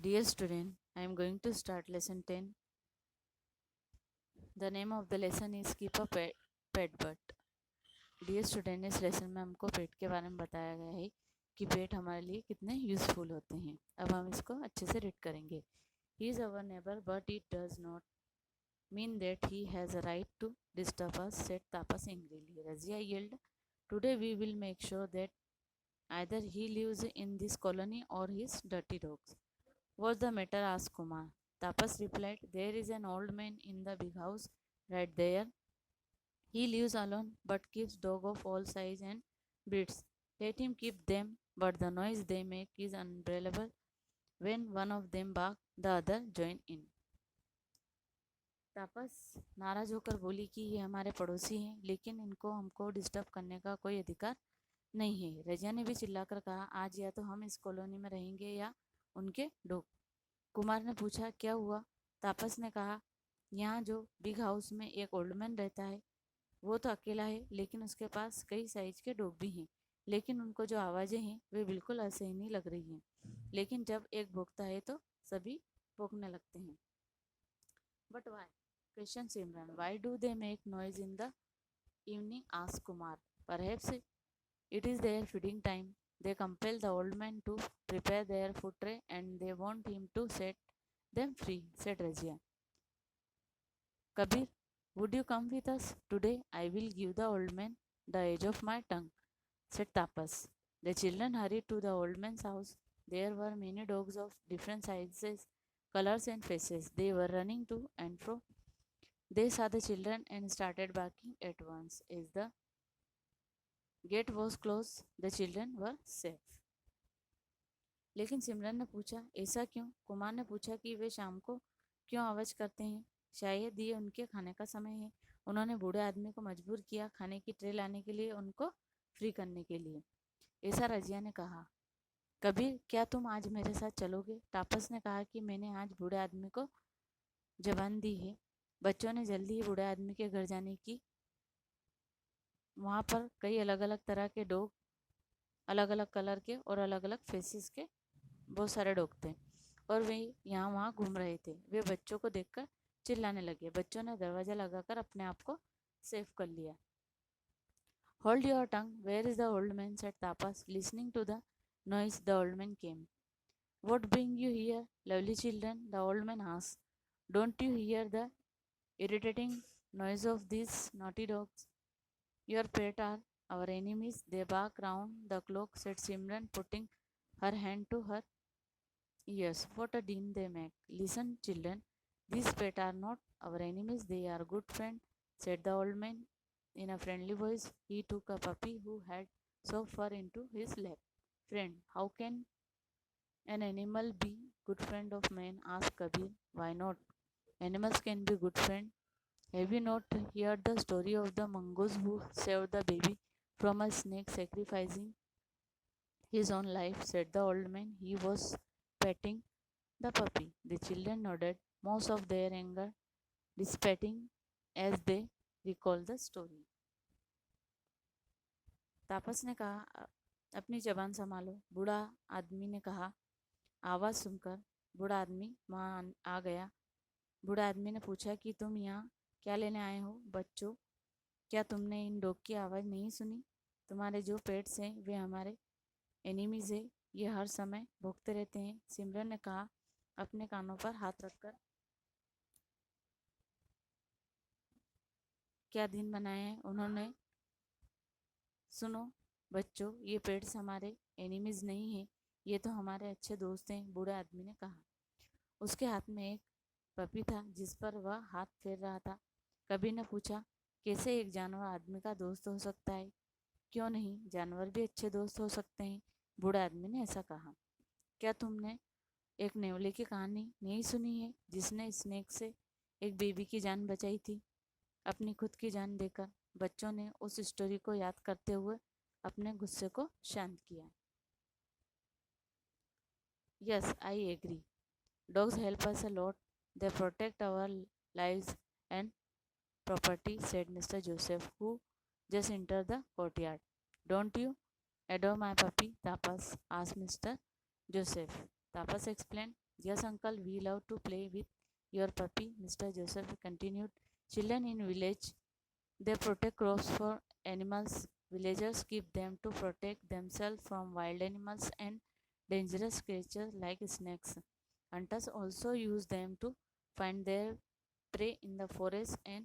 Dear student, I am going to start lesson 10. The name of the lesson is Keep a Pet Bird. Dear student, इस lesson में हमको पेट के बारे में बताया गया है कि पेट हमारे लिए कितने यूज़फुल होते हैं. अब हम इसको अच्छे से रीड करेंगे. He is our neighbour but it does not mean that he has a right to disturb us, said Tapas angrily. Razia yelled, today we will make sure that either he lives in this colony or his dirty dogs. What's the matter? Asked Kumar. Tapas replied, there is an old man in the big house right there. He lives alone but keeps dogs of all size and breeds. Let him keep them, but the noise they make is unbearable. When one of them barks, the other join in. तापस नाराज होकर बोली कि ये हमारे पड़ोसी हैं, लेकिन इनको हमको डिस्टर्ब करने का कोई अधिकार नहीं है. रजिया ने भी चिल्लाकर कहा, आज या तो हम इस कॉलोनी में रहेंगे या उनके डॉग. कुमार ने पूछा, क्या हुआ? तापस ने कहा, यहाँ जो बिग हाउस में एक ओल्ड मैन रहता है वो तो अकेला है, लेकिन उसके पास कई साइज के डॉग भी हैं. लेकिन उनको जो आवाज़ें हैं वे बिल्कुल असहनीय लग रही हैं. लेकिन जब एक भौंकता है तो सभी भौंकने लगते हैं. But why? Question Simran. Why do they make noise in the evening? Asked Kumar. Perhaps it is their feeding time. They compel the old man to prepare their food tray and they want him to set them free, said Razia. Kabir, would you come with us? Today I will give the old man the edge of my tongue, said Tapas. The children hurried to the old man's house. There were many dogs of different sizes, colors, and faces. They were running to and fro. They saw the children and started barking at once. As the gate was closed, the children were safe. लेकिन सिमरन ने पूछा, ऐसा क्यों? कुमार ने पूछा कि वे शाम को क्यों आवाज़ करते हैं. शायद ये उनके खाने का समय है. उन्होंने बूढ़े आदमी को मजबूर किया खाने की ट्रे लाने के लिए, उनको फ्री करने के लिए. ऐसा रजिया ने कहा. कबीर, क्या तुम आज मेरे साथ चलोगे? तापस ने कहा कि मैंने आज बूढ़े आदमी को जबान दी है. बच्चों ने जल्दी ही बूढ़े आदमी के घर जाने की. वहाँ पर कई अलग अलग तरह के डॉग, अलग अलग कलर के और अलग अलग फेसेस के बहुत सारे डॉग थे और वे यहाँ वहाँ घूम रहे थे. वे बच्चों को देखकर चिल्लाने लगे. बच्चों ने दरवाज़ा लगाकर अपने आप को सेफ कर लिया. Hold your tongue, where is the old man? Said Tapas. Listening to the noise the old man came. What bring you here, lovely children? The old man asked. Don't you hear the irritating noise of these naughty dogs? Your pet are our enemies. They bark round the clock, said Simran, putting her hand to her ears. What a din they make. Listen, children, these pets are not our enemies. They are good friends, said the old man in a friendly voice. He took a puppy who had so far into his lap. Friend, how can an animal be good friend of man? Asked Kabir. Why not? Animals can be good friend. Have you not heard the story of the mongoose who saved the baby from a snake, sacrificing his own life? Said the old man. He was petting the puppy. The children nodded, most of their anger dissipating as they recalled the story. तापस ने कहा, अपनी जबान संभालो. बूढ़ा आदमी ने कहा. आवाज़ सुनकर बूढ़ा आदमी वहाँ आ गया. बूढ़ा आदमी ने पूछा कि तुम यहाँ क्या लेने आए हो? बच्चों, क्या तुमने इन डॉग की आवाज़ नहीं सुनी? तुम्हारे जो पेट्स हैं वे हमारे एनिमीज़ है. ये हर समय भौंकते रहते हैं. सिमरन ने कहा, अपने कानों पर हाथ रखकर. क्या दिन बनाए हैं उन्होंने. सुनो बच्चों, ये पेट्स हमारे एनिमीज़ नहीं हैं, ये तो हमारे अच्छे दोस्त हैं, बूढ़े आदमी ने कहा. उसके हाथ में एक पपी था जिस पर वह हाथ फेर रहा था. कबीर ने पूछा, कैसे एक जानवर आदमी का दोस्त हो सकता है? क्यों नहीं, जानवर भी अच्छे दोस्त हो सकते हैं, बूढ़े आदमी ने ऐसा कहा. क्या तुमने एक नेवले की कहानी नहीं सुनी है जिसने स्नेक से एक बेबी की जान बचाई थी, अपनी खुद की जान देकर? बच्चों ने उस स्टोरी को याद करते हुए अपने गुस्से को शांत किया. Yes, I agree. Dogs help us a lot. They protect our lives and property, said Mr. Joseph, who just entered the courtyard. Don't you adore my puppy, Tapas? Asked Mr. Joseph. Tapas explained. Yes, uncle, we love to play with your puppy, Mr. Joseph continued. Children in village, they protect crops for animals. Villagers keep them to protect themselves from wild animals and dangerous creatures like snakes. Hunters also use them to find their prey in the forest and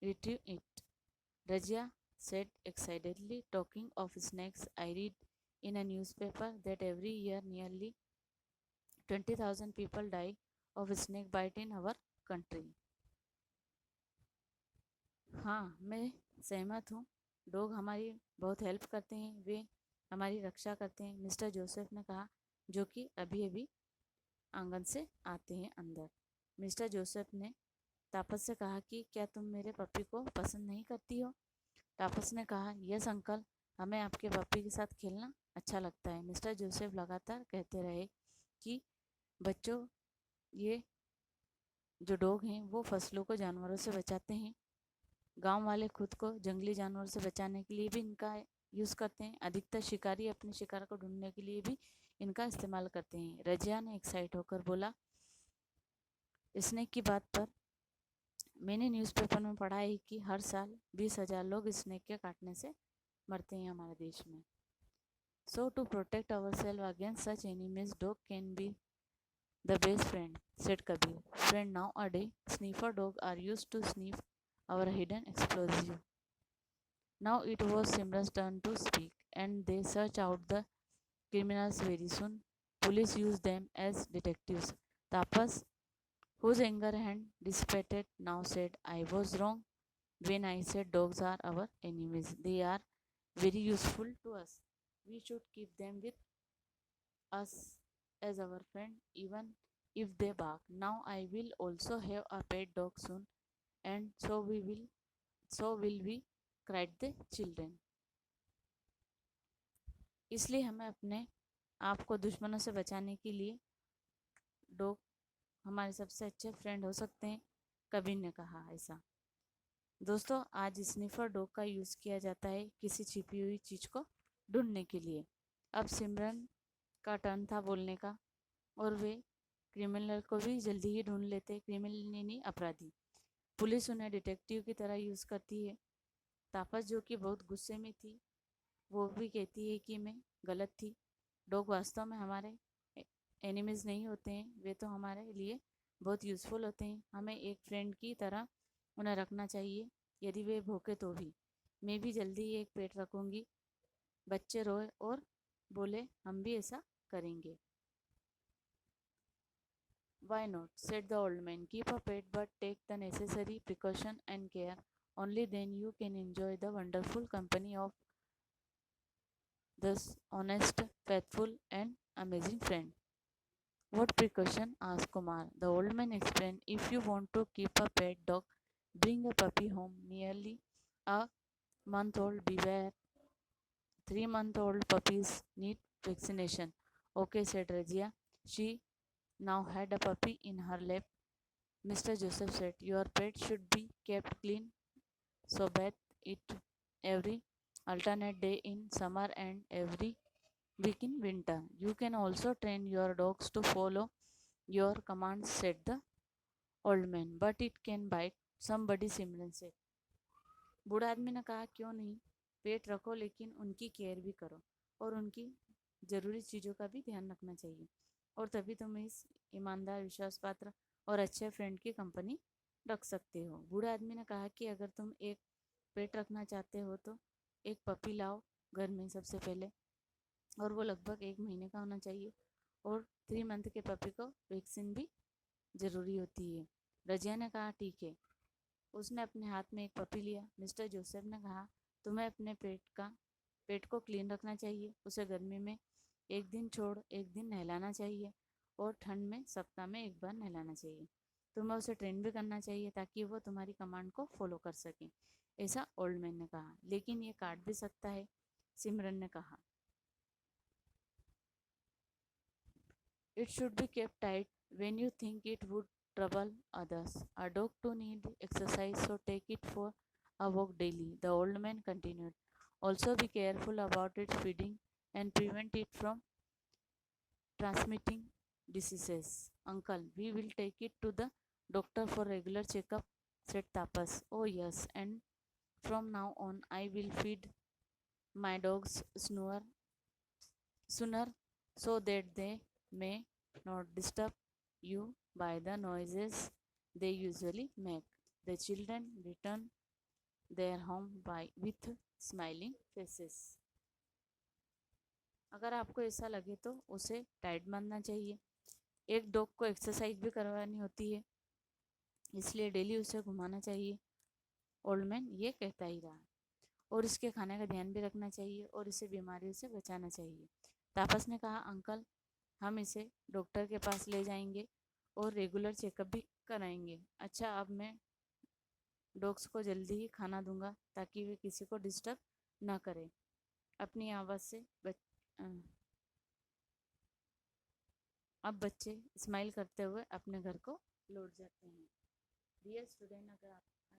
retrieve it. Rajya said excitedly, talking of snakes, I read in a newspaper that every year nearly 20,000 people die of snake bite in our country. हाँ, मैं सहमत हूँ। Dog हमारी बहुत help करते हैं, वे हमारी रक्षा करते हैं, मिस्टर जोसेफ ने कहा, जो कि अभी-अभी आंगन से आते हैं अंदर। मिस्टर जोसेफ ने तापस से कहा कि क्या तुम मेरे पप्पी को पसंद नहीं करती हो? तापस ने कहा, यस अंकल, हमें आपके पप्पी के साथ खेलना अच्छा लगता है। मिस्टर जोसेफ लगातार कहते रहे कि बच्चों, ये जो डॉग हैं वो फसलों को जानवरों से बचाते हैं। गांव वाले खुद को जंगली जानवरों से बचाने के लिए भी इनका यूज़ करते हैं। अधिकतर शिकारी अपने शिकार को ढूंढने के लिए भी इनका इस्तेमाल करते हैं। रजिया ने एक्साइट होकर बोला, स्नेक की बात पर मैंने न्यूज़पेपर में पढ़ा है कि हर साल 20,000 लोग स्नेक के काटने से मरते हैं हमारे देश में। So to protect ourselves against such enemies, dog can be the best friend, said Kabir. Friend, nowadays, sniffer dogs are used to sniff our hidden explosive. Now it was Simran's turn to speak, and they search out the criminals very soon. Police use them as detectives. Tapas, whose anger had dissipated, now said, I was wrong when I said dogs are our enemies. They are very useful to us. We should keep them with us as our friend even if they bark. Now I will also have a pet dog soon, and so will we, cried the children. इसलिए हमें अपने आप को दुश्मनों से बचाने के लिए डॉग हमारे सबसे अच्छे फ्रेंड हो सकते हैं, कबीर ने कहा ऐसा। दोस्तों, आज स्निफर डॉग का यूज़ किया जाता है किसी छिपी हुई चीज़ को ढूंढने के लिए। अब सिमरन का टर्न था बोलने का, और वे क्रिमिनल को भी जल्दी ही ढूंढ लेते, क्रिमिनल नहीं, अपराधी। पुलिस उन्हें डिटेक्टिव की तरह यूज़ करती है। तापस, जो कि बहुत गुस्से में थी, वो भी कहती है कि मैं गलत थी। डॉग वास्तव में हमारे एनिमीज़ नहीं होते हैं, वे तो हमारे लिए बहुत यूज़फुल होते हैं। हमें एक फ्रेंड की तरह उन्हें रखना चाहिए, यदि वे भूखे तो भी। मैं भी जल्दी ही एक पेट रखूँगी। बच्चे रोए और बोले, हम भी ऐसा करेंगे। Why not? Said the old man. Keep a pet but take the necessary precaution and care. Only then you can enjoy the wonderful company of this honest, faithful, and amazing friend. What precaution? Asked Kumar. The old man explained. If you want to keep a pet dog, bring a puppy home nearly a month old. Beware, 3-month-old puppies need vaccination. Okay, said Rajia. She now had a puppy in her lap. Mr. Joseph said, your pet should be kept clean, so bath it every alternate day in summer and every week in winter. You can also train your dogs to follow your commands, said the old man, but it can bite somebody, Simran said. बूढ़ा आदमी ने कहा, क्यों नहीं, पेट रखो लेकिन उनकी care भी करो और उनकी ज़रूरी चीज़ों का भी ध्यान रखना चाहिए, और तभी तुम इस ईमानदार, विश्वासपात्र और अच्छे फ्रेंड की कंपनी रख सकते हो। बूढ़े आदमी ने कहा कि अगर तुम एक पेट रखना चाहते हो तो एक पपी लाओ घर में सबसे पहले, और वो लगभग 1 महीने का होना चाहिए, और 3 मंथ के पपी को वैक्सीन भी ज़रूरी होती है। रजिया ने कहा, ठीक है। उसने अपने हाथ में एक पपी लिया। मिस्टर जोसेफ ने कहा, तुम्हें अपने पेट को क्लीन रखना चाहिए। उसे गर्मी में एक दिन छोड़ एक दिन नहलाना चाहिए, और ठंड में सप्ताह में एक बार नहलाना चाहिए। तुम्हें उसे ट्रेन भी करना चाहिए ताकि वो तुम्हारी कमांड को फॉलो कर सके, ऐसा ओल्ड मैन ने कहा। लेकिन ये काट भी सकता है, सिमरन ने कहा। It should be kept tight when you think it would trouble others. A dog too needs exercise, so take it for a walk daily, the old man continued. Also be careful about its feeding and prevent it from transmitting diseases. Uncle, we will take it to the doctor for regular checkup, said Tapas. Oh yes, and from now on I will feed my dogs sooner so that they may not disturb you by the noises they usually make. The children return their home by with smiling faces. अगर आपको ऐसा लगे तो उसे tight बांधना चाहिए। एक dog को एक्सरसाइज भी करवानी होती है, इसलिए डेली उसे घुमाना चाहिए। ओल्ड मैन ये कहता ही रहा, और इसके खाने का ध्यान भी रखना चाहिए और इसे बीमारियों से बचाना चाहिए। तापस ने कहा, अंकल हम इसे डॉक्टर के पास ले जाएंगे और रेगुलर चेकअप भी कराएंगे। अच्छा, अब मैं डॉग्स को जल्दी ही खाना दूंगा ताकि वे किसी को डिस्टर्ब ना करें। अपनी आवाज़ से अब बच्चे स्माइल करते हुए अपने घर को लौट जाते हैं। डियर स्टूडेंट, अगर आप